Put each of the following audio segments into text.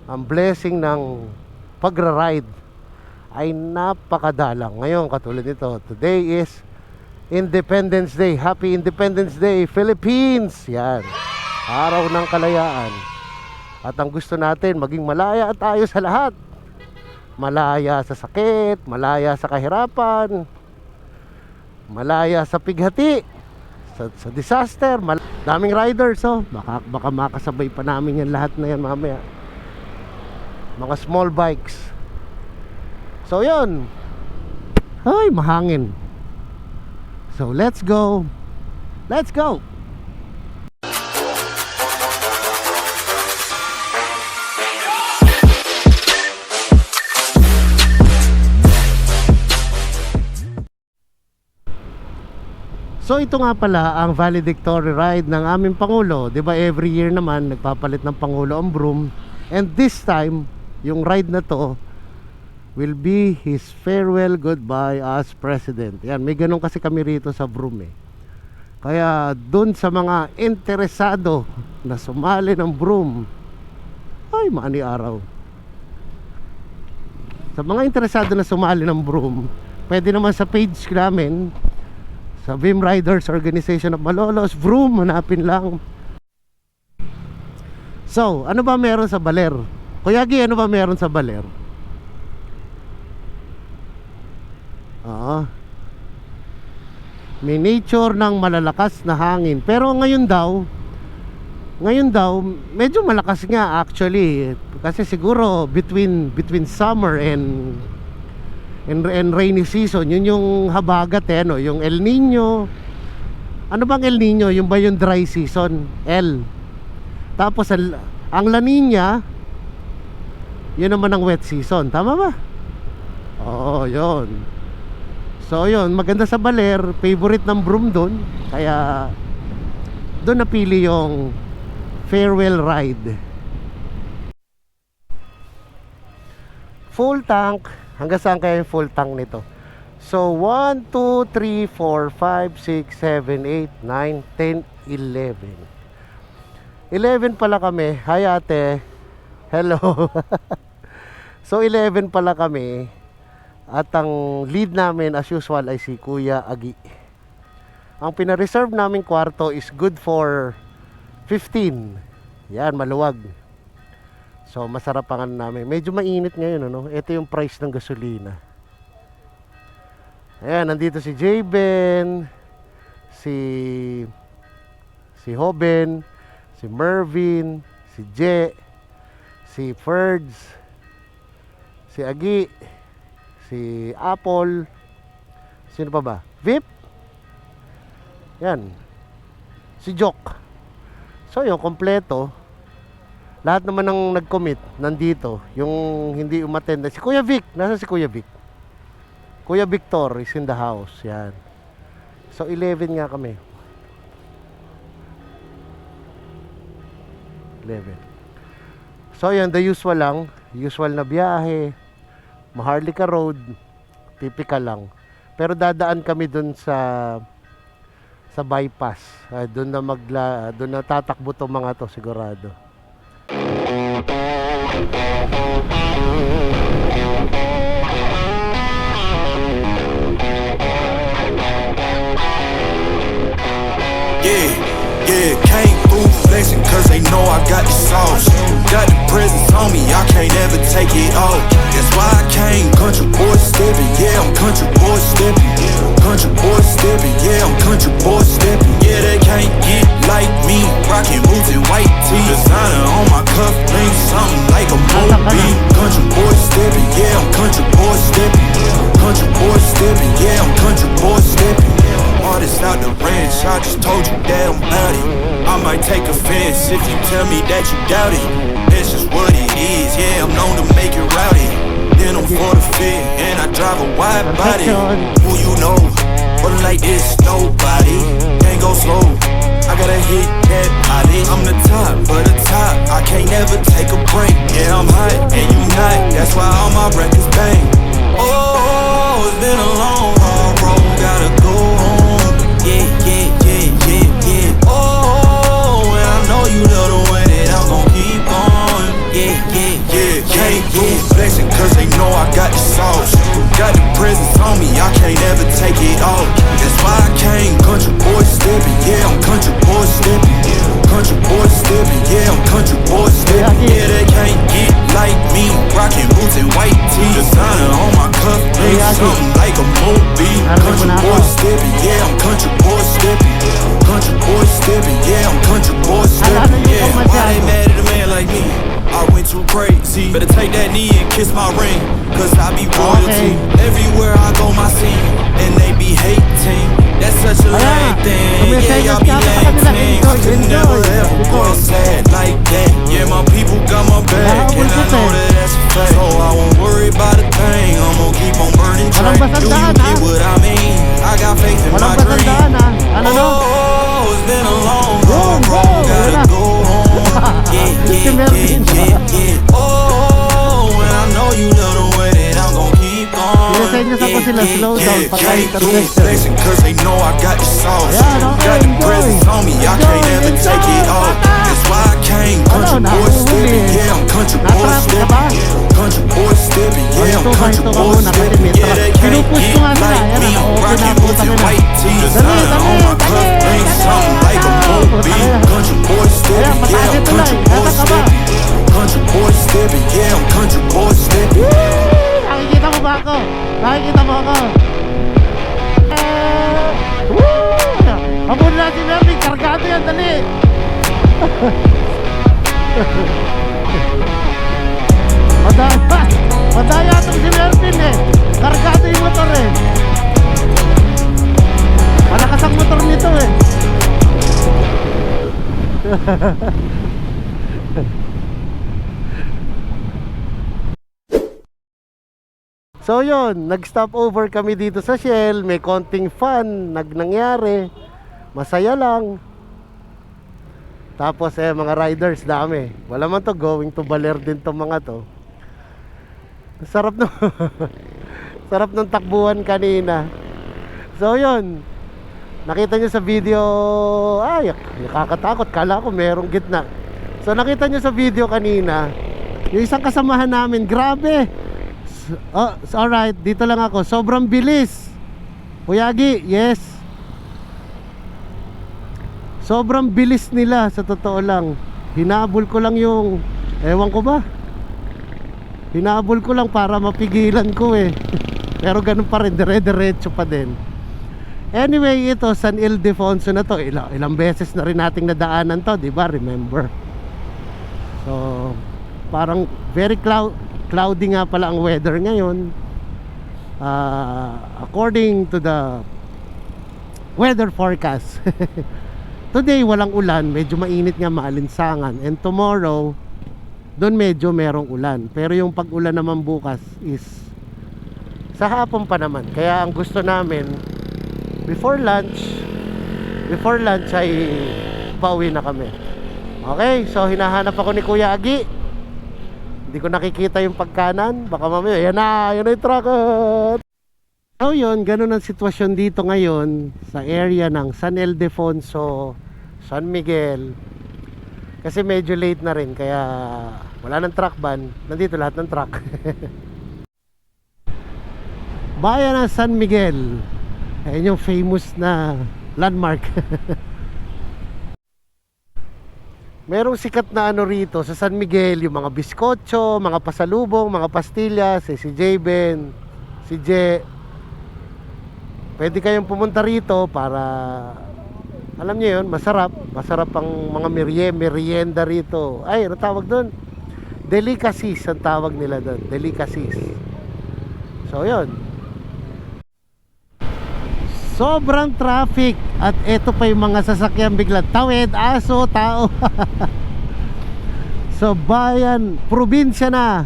ang blessing ng pagra-ride ay napakadalang. Ngayon katulad nito, today is Independence Day. Happy Independence Day Philippines. Yan, araw ng kalayaan. At ang gusto natin, maging malaya tayo sa lahat. Malaya sa sakit, malaya sa kahirapan, malaya sa pighati, sa disaster. Daming riders, oh. Baka makasabay pa namin yan lahat na yan mamaya. Mga small bikes. So yun. Ay, mahangin. So let's go. Let's go. So ito nga pala ang valedictory ride ng aming Pangulo. 'Di ba every year naman nagpapalit ng Pangulo ang broom. And this time, yung ride na to will be his farewell goodbye as President. Yan, may ganun kasi kami rito sa broom eh. Kaya dun sa mga interesado na sumali ng broom, ay maani araw. Sa mga interesado na sumali ng broom, pwede naman sa page namin, sa Vim Riders Organization of Malolos, vroom, hanapin lang. So, ano ba meron sa Baler? Kuya Gi, ano ba meron sa Baler? May nature ng malalakas na hangin. Pero ngayon daw, medyo malakas nga actually. Kasi siguro between summer and rainy season, yun yung habagat eh, no? Yung El Nino. Ano bang El Nino? Yung ba yung dry season? Tapos ang La Nina, yun naman ang wet season. Tama ba? Oo, yun. So yun, maganda sa Baler. Favorite ng broom dun. Kaya dun napili yung farewell ride. Full tank. Hanggang saan kaya yung full tank nito? So 1, 2, 3, 4, 5, 6, 7, 8, 9, 10, 11 pala kami. Hi ate. Hello. So 11 pala kami. At ang lead namin as usual ay si Kuya Agi. Ang pina-reserve naming kwarto is good for 15. Yan, maluwag. So masarap ang ano namin. Medyo mainit ngayon, ano? Ito yung price ng gasolina. Ayan, nandito si J-Ben, si Hoben, si Mervin, si Je, si Ferds, si Agi, si Apple, sino pa ba? Vip. Yan. Si Jok. So yung kompleto. Lahat naman ng nag-commit nandito. Yung hindi umattend, si Kuya Vic. Nasaan si Kuya Vic? Kuya Victor is in the house. Yan. So 11 nga kami. 11. So yan, the usual lang. Usual na biyahe. Maharlika Road. Typical lang. Pero dadaan kami dun sa bypass. Dun na tatakbo tong mga to sigurado. Yeah, came through flexing cause they know I got the sauce. Got the presence on me, I can't ever take it off. That's why I came country boy stepping. Yeah, I'm country boy stepping. Country boy stepping, yeah, I'm country boy stepping. Yeah, they can't get like me. Rockin' boots and white tee. Designer on my cuff link, something like a movie. Country boy stepping, yeah, I'm country boy stepping. Country boy stepping, yeah, I'm country boy stepping. Artist out the ranch, I just told you that I'm bout it. I might take offense if you tell me that you doubt it. That's just what it is, yeah, I'm known to make it rowdy. Then I'm for the fit, and I drive a wide body. Who you know, but like this, nobody. Can't go slow, I gotta hit that body. I'm the top, for the top, I can't never take a break. Yeah, I'm hot, and you not, that's why all my records bang. Oh, it's been a long, hard road, gotta go home. Yeah. Oh, and I know you love the way that I'm gon' keep on. Yeah. sauce. Got the presents on me, I can't ever take it off. That's why I came country boy stepping. Yeah, I'm country boy stepping. Country boy stepping. Yeah, I'm country boy stepping. Yeah, they can't get like me. Rocking boots and white tee. Designer on my cuff, ain't something like a movie. Country boy stepping. Yeah, I'm country boy stepping. Country boy stepping. Yeah, I'm country boy stepping. Yeah, why they mad at a man like me? I went too crazy. Better take that knee and kiss my ring, cause I be royalty. Everywhere I go, my scene, and they be hating. That's such a lame thing. Yeah, y'all be lame. I could never ever go sad like that. Yeah, my people got my back, and I know that that's a fact. So I won't worry about a thing. I'm gonna keep on burning train. Do you get what I mean? I got faith in my dream. Oh, it's been a long road. Gotta go home. Yeah. Oh, and I know you love the way that I'm gon' keep on. Can't do flexing cause they know I got the sauce. Got the presents on me, I can't ever take it off. That's why I came country boy stepping. Yeah, I'm country boy stepping. Country boy stepping. Yeah, I'm country boy stepping. Yeah, they can't get like me. Rockin' boots and white tee. Designer on my cuff, ain't something like a movie. Country boy stepping. Yeah, I'm country boy stepping. Country boy stepping. Yeah, I'm country boy stepping. Nakikita mo ba ako? Nakikita mo ako? Habulin natin Mervin, kargado yan, dali. Madaya itong si Mervin eh. Kargado yung motor eh. Malakas ang motor nito eh. So yun, nag-stop over kami dito sa Shell. May konting fun nangyari. Masaya lang. Tapos mga riders dami. Wala man to, going to Baler din to mga to. Sarap no. Sarap ng takbuhan kanina. So yun, nakita nyo sa video. Ay, nakakatakot. Kala ko merong gitna. So nakita nyo sa video kanina, yung isang kasamahan namin, grabe. Oh, alright, dito lang ako. Sobrang bilis. Uyagi, yes. Sobrang bilis nila, sa totoo lang. Hinabol ko lang yung, ewan ko ba, hinabol ko lang para mapigilan ko eh. Pero ganun pa rin, dire-diretso pa din. Anyway, ito San Ildefonso na to. Ilang beses na rin nating nadaanan to, di ba? Remember? So parang very cloudy nga pala ang weather ngayon. According to the weather forecast. Today walang ulan, medyo mainit nga, maalinsangan. And tomorrow doon medyo merong ulan. Pero yung pag-ulan naman bukas is sa hapon pa naman. Kaya ang gusto namin before lunch ay pauwi na kami. Okay, so hinahanap ako ni Kuya Agi. Hindi ko nakikita yung pagkanan. Baka mamaya, yan na yung truck. So yun, ganun ang sitwasyon dito ngayon sa area ng San Ildefonso, San Miguel. Kasi medyo late na rin, kaya wala ng truck ban. Nandito lahat ng truck. Bayan ng San Miguel. Ayun yung famous na landmark. Merong sikat na ano rito sa San Miguel, yung mga biskotso, mga pasalubong, mga pastillas, si J-Ben, si J. Pwede kayong pumunta rito para, alam niyo yun, masarap ang mga merienda rito. Ay, ano tawag doon? Delicacies ang tawag nila doon, delicacies. So yun, sobrang traffic. At eto pa yung mga sasakyan bigla tawid, aso, tao. So bayan, probinsya na,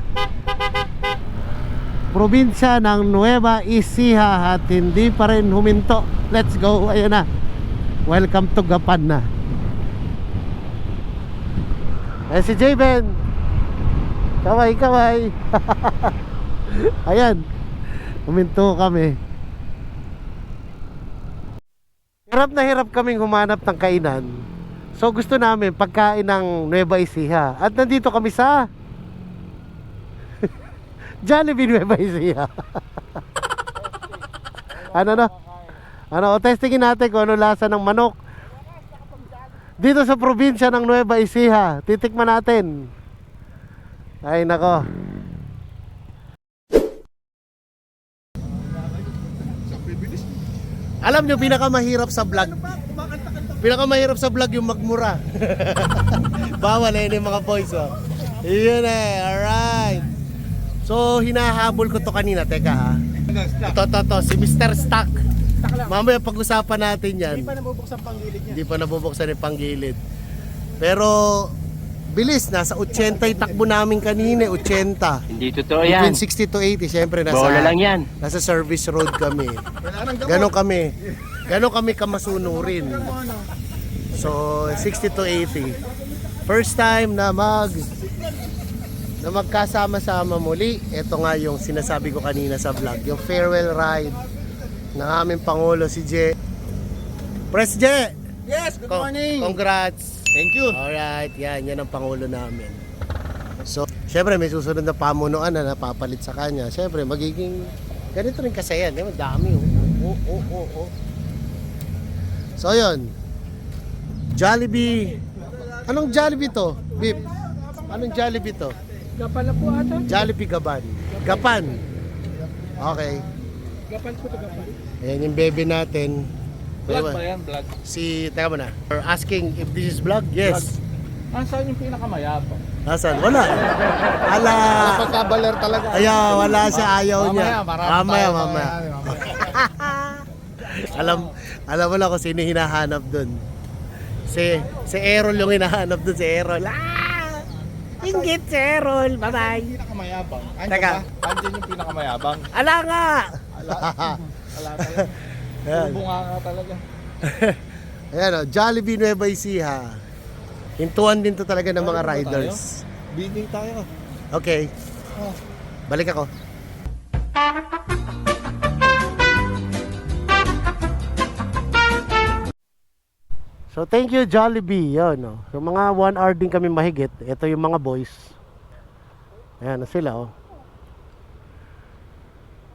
probinsya ng Nueva Ecija, at hindi pa rin huminto. Let's go, ayun na. Welcome to Gapan na. Eh si J-Ben, kaway. Ayan, huminto kami. Hirap na hirap kaming humanap ng kainan. So gusto namin pagkain ng Nueva Ecija. At nandito kami sa Jollibee Nueva Ecija. Ano no? Ano, o testingin natin kung ano lasa ng manok. Dito sa probinsya ng Nueva Ecija, titikman natin. Ay nako. Alam nyo, pinakamahirap sa vlog. Pinakamahirap sa vlog yung magmura. Bawal eh yung mga boys, oh. Yun eh, alright. So, hinahabol ko to kanina. Teka ha. Ito, si Mr. Stock. Mamaya pag-usapan natin yan. Hindi pa nabubuksan panggilid niya. Hindi pa nabubuksan yung panggilid. Pero, bilis. Nasa 80 yung takbo namin kanina. 80. Hindi totoo yan. Between 60 to 80. Siyempre, Bola lang yan. nasa service road kami. Wala nang gamot. Ganon kami kamasunurin. So, 60 to 80. First time na magkasama-sama muli. Ito nga yung sinasabi ko kanina sa vlog, yung farewell ride ng aming Pangulo si Je. Press Je! Yes, good morning. Congrats! Thank you. Alright, yan ang Pangulo namin. So, syempre may susunod na pamunuan na napapalit sa kanya. Syempre, magiging ganito rin kasi yan. Diba? Dami, oh. So, yun. Jollibee. Anong Jollibee to? Beep. Anong Jollibee to? Gapan na po ata. Jollibee Gaban. Gapan. Okay. Gapan po to gapan. Ayan yung bebe natin. Vlog ba yan? Vlog. Teka muna. You're asking if this is vlog? Yes. Nasaan yung pinakamayabang? Nasaan? Wala. Ala. Pagkabaler talaga. Ayaw, wala siya. Ayaw niya. Mamaya. Alam mo na kung sino hinahanap dun. Si Errol yung hinahanap dun. Si Errol. Inggit si Errol. Bye-bye. Pinakamayabang. Teka. Andyan yung pinakamayabang. Ala nga. Wala tayo. Ayan. Bunga nga talaga. Ayan o. Jollibee Nueva Ecija. Hintuan din to talaga ng mga riders. Bidding tayo. Okay. Oh. Balik ako. So thank you Jollibee. Yun, no. So mga 1 hour din kami mahigit. Ito yung mga boys. Ayan na sila oh.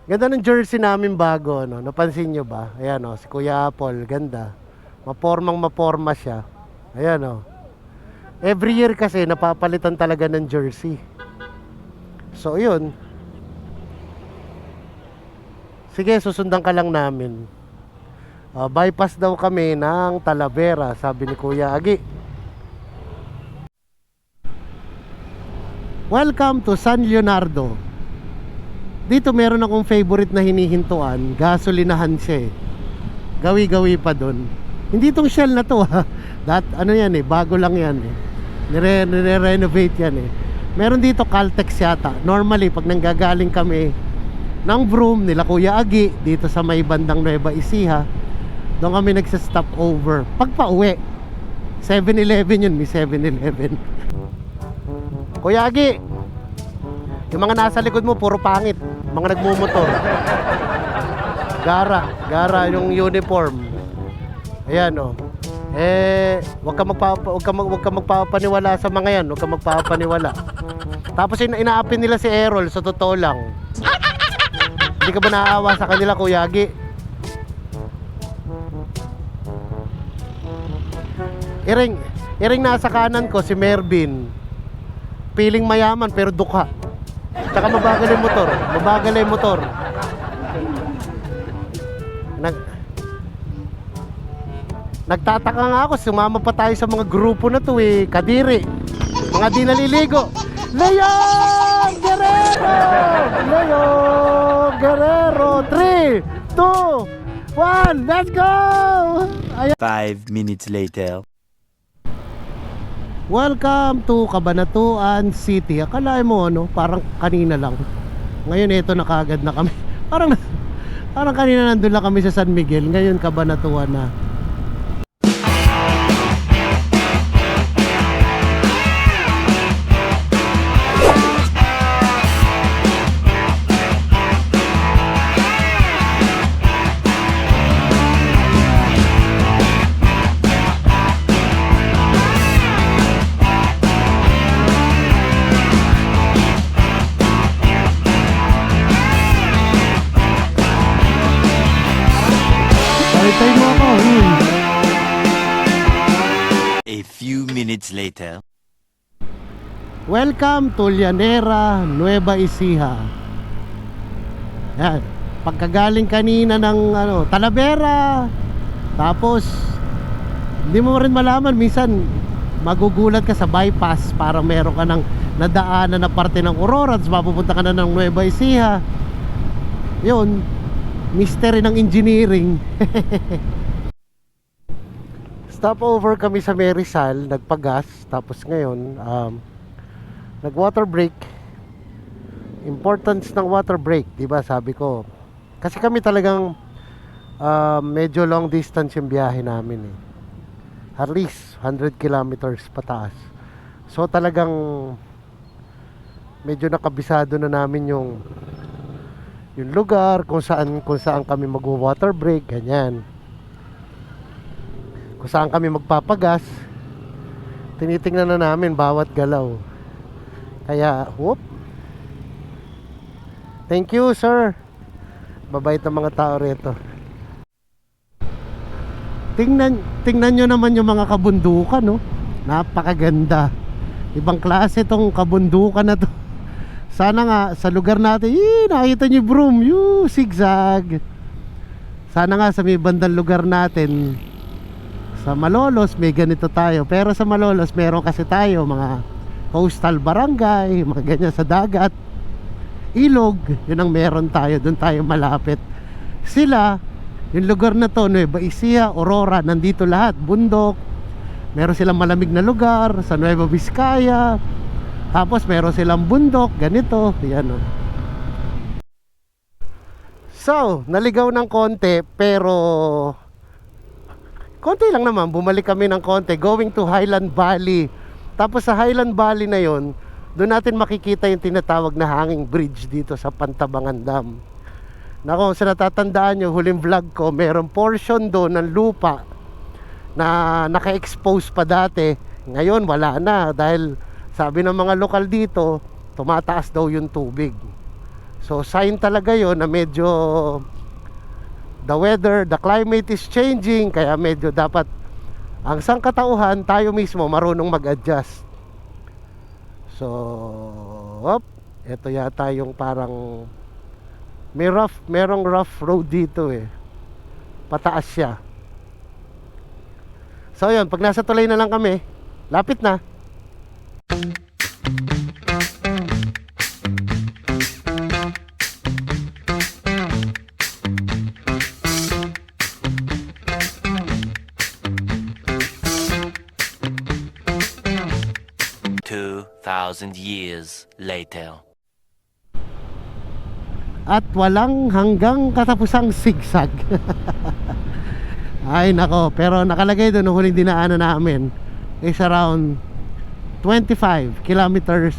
Ganda ng jersey namin bago, no. Napansin nyo ba? Ayan oh, si Kuya Apple, ganda. Maporma siya. Ayan oh. Every year kasi napapalitan talaga ng jersey. So yun. Sige, susundan ka lang namin. Bypass daw kami ng Talavera, sabi ni Kuya Agi. Welcome to San Leonardo. Dito meron akong favorite na hinihintuan. Gasolinahan siya eh. Gawi-gawi pa dun. Hindi tong Shell na to ha. Ano yan eh, bago lang yan eh. Nire-renovate yan eh. Meron dito Caltex yata. Normally pag nanggagaling kami ng Vroom nila Kuya Agi dito sa may bandang Nueva Ecija, doon kami nagsa-stop over. Pag pauwi 7-Eleven yun, may 7-Eleven. Kuya Agi, yung mga nasa likod mo puro pangit, mga nagmumotor. Gara yung uniform. Ayan oh. Wag ka magpapaniwala sa mga yan, wag ka magpapaniwala. Tapos inaapin nila si Errol, sa totoo lang. Hindi ka ba naaawa sa kanila, Kuya Agi? Iring nasa kanan ko si Mervin. Piling mayaman pero dukha. Tsaka mabagal yung motor. Nagtataka nga ako, sumama pa tayo sa mga grupo na to eh. Kadiri. Mga di naliligo. Leon Guerrero 3, 2, 1, let's go! Ayan. 5 minutes later. Welcome to Cabanatuan City. Akala mo ano, parang kanina lang. Ngayon ito na kaagad na kami. Parang kanina nandun lang kami sa San Miguel. Ngayon Cabanatuan na. later. Welcome to Llanera, Nueva Ecija. Yan. Pagkagaling kanina ng Talavera, tapos hindi mo rin malaman, minsan magugulat ka sa bypass para meron ka ng nadaanan na parte ng Aurora, tapos mapupunta ka na ng Nueva Ecija. Yun, mystery ng engineering. Stopover kami sa Merizal, nagpagas, tapos ngayon nag water break. Importance ng water break, di ba? Sabi ko, kasi kami talagang medyo long distance yung biyahe namin eh. At least 100 kilometers pataas. So talagang medyo nakabisado na namin yung lugar kung saan kami mag-water break, ganyan. Kung saan kami magpapagas. Tinitingnan na namin bawat galaw. Kaya, whoop. Thank you, sir. Babait ng mga tao rito. Tingnan nyo naman yung mga kabundukan, no? Napakaganda. Ibang klase tong kabundukan na to. Sana nga sa lugar natin, nakita nyo broom, zigzag. Sana nga sa may bandang lugar natin, sa Malolos may ganito tayo. Pero sa Malolos meron kasi tayo mga coastal barangay, mga ganyan sa dagat. Ilog, yun ang meron tayo, doon tayo malapit. Sila, yung lugar na to, Nueva Ecija, Aurora, nandito lahat, bundok. Meron silang malamig na lugar sa Nueva Vizcaya. Tapos meron silang bundok, ganito, yan o. So, naligaw ng konti, pero konti lang naman, bumalik kami ng konti, going to Highland Valley. Tapos sa Highland Valley na yon, doon natin makikita yung tinatawag na hanging bridge dito sa Pantabangan Dam. Na kung sa natatandaan nyo, huling vlog ko, meron portion doon ng lupa na naka-expose pa dati. Ngayon wala na, dahil sabi ng mga lokal dito, tumataas daw yung tubig. So sign talaga yon na medyo the climate is changing, kaya medyo dapat ang sangkatauhan, tayo mismo marunong mag-adjust. So, ito yata yung parang merong rough road dito eh. Pataas siya. So yun, pag nasa tulay na lang kami, lapit na. Thousand years later. At walang hanggang katapusang sigsag. Ay nako, pero nakalagay doon, huling dinaanan namin is around 25 kilometers,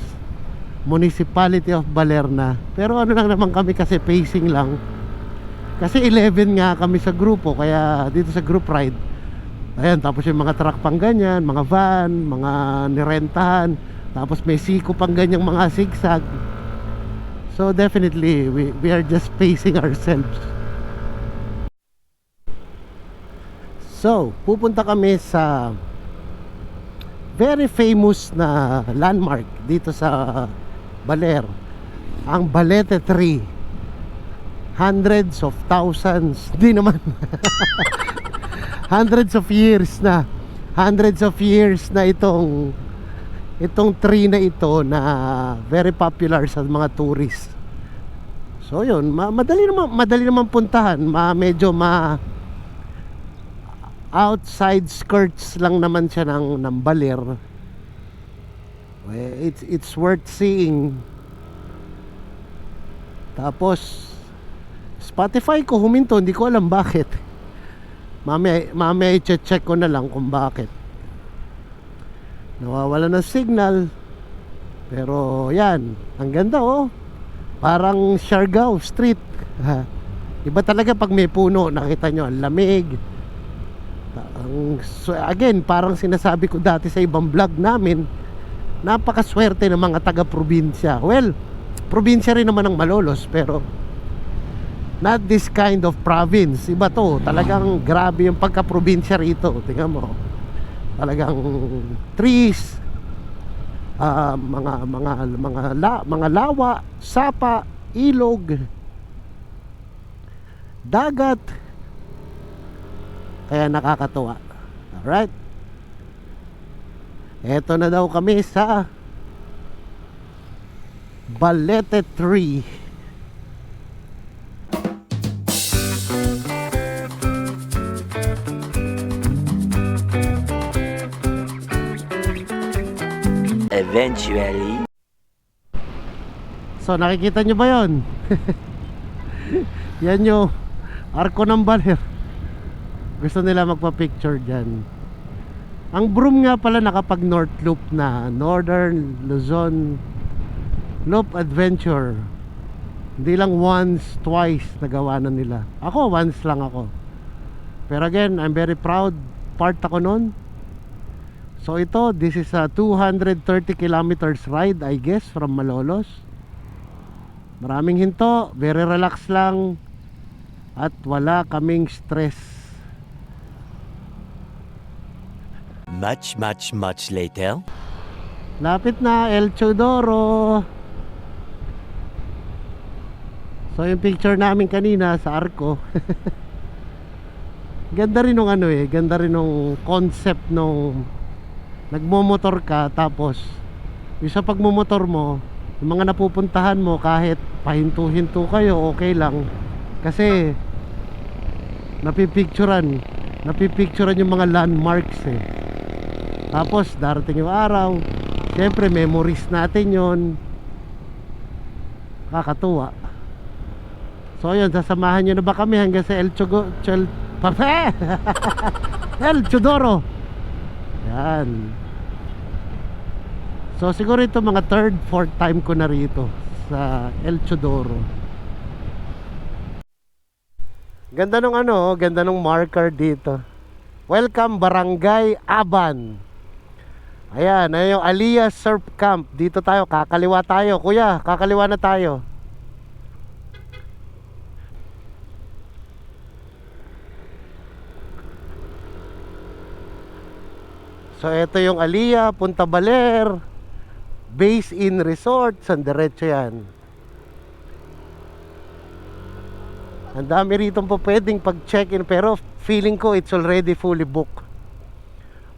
Municipality of Balerna. Pero ano lang naman kami, kasi pacing lang. Kasi 11 nga kami sa grupo, kaya dito sa group ride, ayan, tapos yung mga truck pang ganyan, mga van, mga nirentahan, tapos may siko pang ganyang mga zigzag. So definitely we are just pacing ourselves. So pupunta kami sa very famous na landmark dito sa Baler, ang Balete Tree. Hundreds of thousands, di naman hundreds of years na itong tree na ito na very popular sa mga tourists. So yun, madali naman puntahan, medyo outside skirts lang naman siya ng Baler. It's worth seeing. Tapos Spotify ko huminto, hindi ko alam bakit. Mamaya i-check ko na lang kung bakit. Nawawala ng signal. Pero yan, ang ganda oh. Parang Siargao Street. Iba talaga pag may puno, nakita nyo, ang lamig. So again, parang sinasabi ko dati sa ibang vlog namin, napakaswerte ng mga taga-probinsya. Well, probinsya rin naman ng Malolos, pero not this kind of province. Iba to, talagang grabe yung pagka-probinsya rito. Tingnan mo, talagang trees, mga lawa, sapa, ilog, dagat. Kaya nakakatuwa. Alright. Eto na daw kami sa Balete Tree. Eventually. So nakikita nyo ba yun? Yan yung Arko ng Baler. Gusto nila magpa-picture dyan. Ang Broome nga pala nakapag North Loop na, Northern Luzon Loop Adventure. Hindi lang once, twice nagawa na nila. Ako, once lang ako. Pero again, I'm very proud. Part ako nun. So ito, this is a 230 kilometers ride, I guess, from Malolos. Maraming hinto, very relax lang. At wala kaming stress. Much later. Lapit na, El Chodoro. So yung picture namin kanina sa Arco. Ganda rin nung ganda rin nung concept nung nagmomotor ka, tapos yung sa pagmomotor mo, yung mga napupuntahan mo kahit pahinto-hinto kayo, okay lang. Kasi napipicturan yung mga landmarks eh. Tapos darating yung araw, siyempre memories natin yon. Kakatuwa. So yun, sasamahan nyo na ba kami hanggang sa El Chodoro. Yan. So siguro ito mga third, fourth time ko na rito sa El Chodoro. Ganda nung ganda nung marker dito. Welcome Barangay Aban. Ayan, yung Aliyah Surf Camp. Dito tayo, kakaliwa tayo. Kuya, kakaliwa na tayo. So ito yung Aliyah, Punta Baler, Base Inn Resort. Sandiretso yan. Ang dami rito po pwedeng pag-check-in, pero feeling ko it's already fully booked.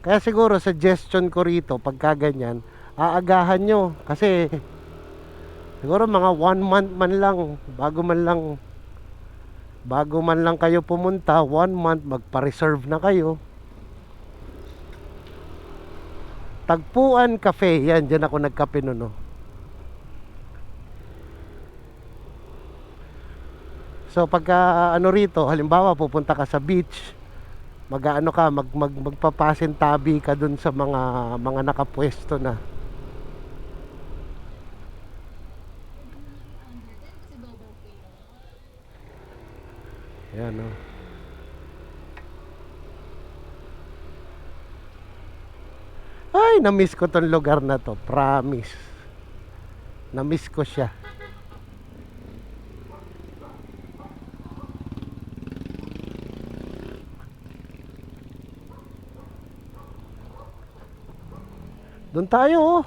Kaya siguro suggestion ko rito, pagka ganyan, aagahan nyo. Kasi siguro mga 1 month man lang, bago man lang kayo pumunta, 1 month magpa-reserve na kayo. Tagpuan Cafe, yan, dyan ako nagkape noon. So pagka rito, halimbawa pupunta ka sa beach, magpapasintabi ka dun sa mga nakapwesto na. Yan o. Ay, na-miss ko tong lugar na to, promise. Na-miss ko siya. Doon tayo oh.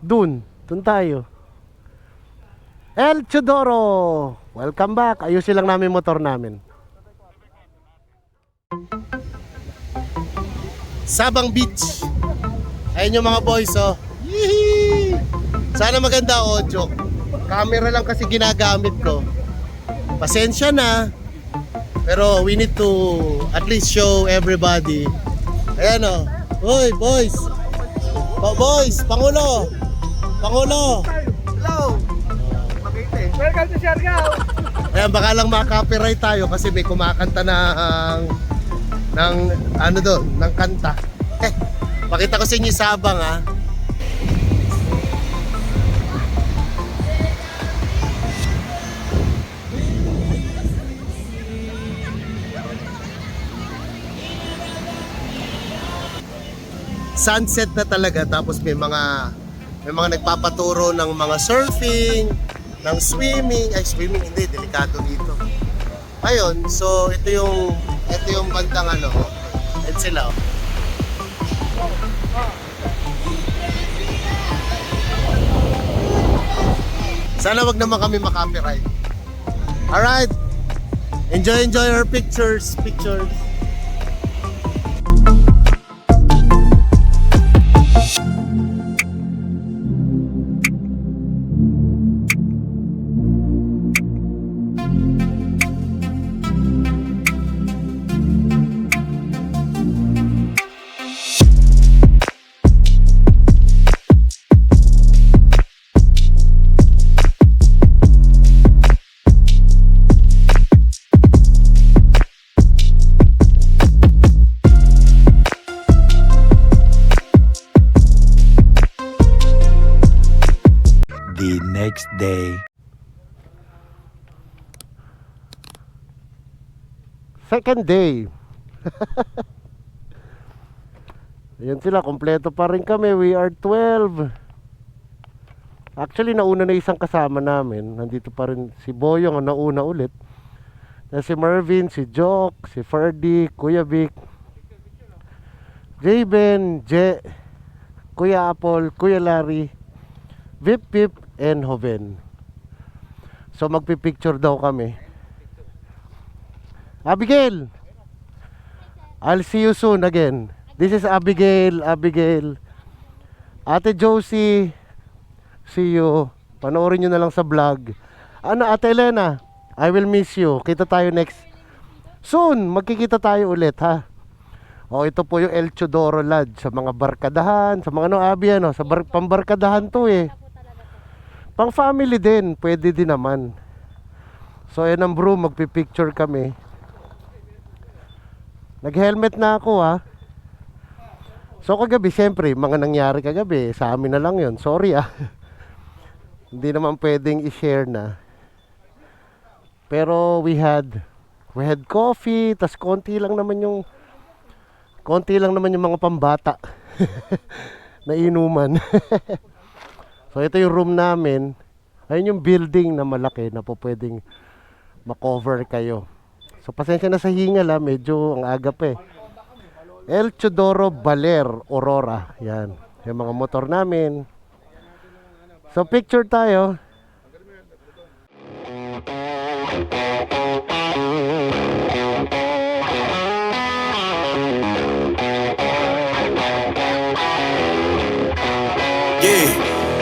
Doon tayo. El Chodoro. Welcome back. Ayusin lang namin motor namin. Sabang Beach. Ayun yung mga boys oh. Yee! Sana maganda audio. Camera lang kasi ginagamit ko. Pasensya na. Pero we need to at least show everybody. Ayan oh. Hoy boys. Oh, boys, Pangulo! Hello! Welcome to Siargao! Ayan, baka lang maka-copyright tayo kasi may kumakanta ng kanta. Pakita ko sa inyo Sabang ha. Sunset na talaga, tapos may mga nagpapaturo ng mga surfing, ng swimming, hindi, delikado dito. Ayun, so ito yung bandang and sila oh. Sana wag naman kami makapiright. Alright. Enjoy our pictures. The next day. Second day. Ayan sila, kompleto pa rin kami. We are 12. Actually, nauna na isang kasama namin. Nandito pa rin si Boyong, ang nauna ulit. Na si Marvin, si Jock, si Ferdy, Kuya Vic, Jaben, Kuya Apple, Kuya Larry, Vip Vip, and Hoven. So magpipicture daw kami. Abigail, I'll see you soon again. This is Abigail. Ate Josie, see you. Panoorin nyo na lang sa vlog. Ano, Ate Elena, I will miss you. Kita tayo next. Soon, magkikita tayo ulit, ha? O, ito po yung El Chodoro Lodge. Sa mga barkadahan, sa mga Abi, sa pambarkadahan to eh. Pang family din, pwede din naman. So ayan ang bro, magpipicture kami. Nag-helmet na ako, ha. So kagabi, siyempre, mga nangyari kagabi, sa amin na lang yon. Sorry, Hindi naman pwedeng i-share na. Pero we had coffee, tas konti lang naman yung mga pambata na inuman. So ito yung room namin. Ayun yung building na malaki na po pwedeng makover kayo. So pasensya na sa hingal, medyo ang aga pa eh. El Chodoro Baler Aurora. Yan. Yung mga motor namin. So picture tayo.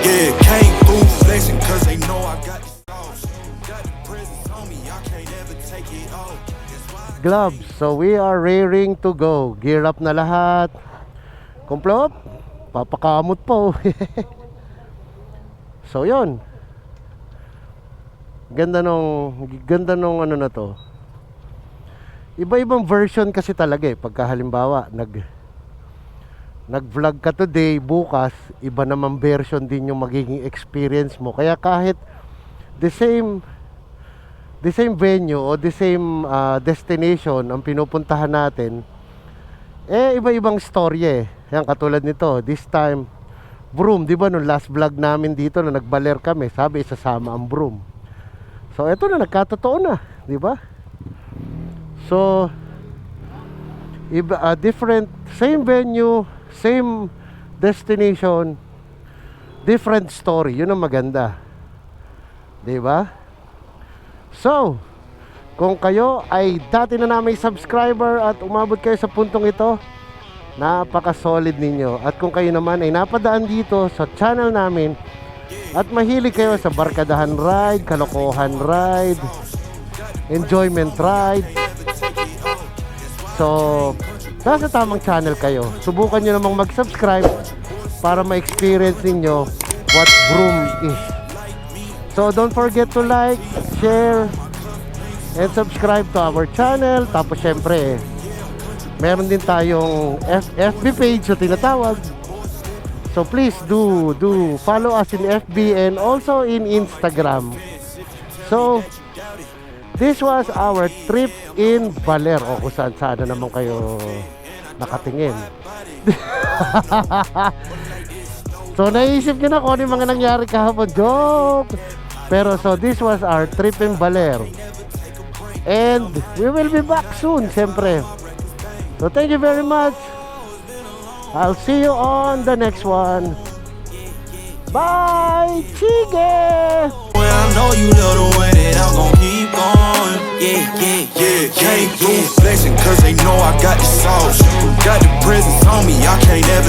Yeah, came through flexing cause they know I got the sauce. Got the presents on me, I can't ever take it off. Gloves. So we are raring to go. Gear up na lahat. Complete. Papakamot po. So yon. Ganda nung ano na to. Iba-ibang version kasi talaga eh. Pagka halimbawa nag-vlog ka today, bukas iba namang version din yung magiging experience mo. Kaya kahit the same venue o the same destination ang pinupuntahan natin, iba-ibang story eh. Yan, katulad nito, this time broom, di ba nung last vlog namin dito na nagbaler kami, sabi isasama ang broom. So eto na, nagkatotoo na, di ba? So different, same venue, same destination, different story. Yun ang maganda, di ba? So kung kayo ay dati na naming subscriber at umabot kayo sa puntong ito, napaka-solid ninyo. At kung kayo naman ay napadaan dito sa channel namin at mahilig kayo sa barkadahan ride, kalokohan ride, enjoyment ride, so nasa tamang channel kayo. Subukan nyo namang mag-subscribe para ma-experience ninyo what broom is. So don't forget to like, share, and subscribe to our channel. Tapos syempre, meron din tayong FB page na tinatawag. So please do follow us in FB and also in Instagram. So this was our trip in Baler. O kung saan naman kayo nakatingin. So naisip nyo na kung ano yung mga nangyari kahapon. Joke! Pero so this was our trip in Baler. And we will be back soon, siyempre. So thank you very much. I'll see you on the next one. Bye! Chige! When I know you love the way that I'm gon' keep going. Yeah, yeah, yeah. Came through flexing cause they know I got the sauce. Got the presence on me, I can't ever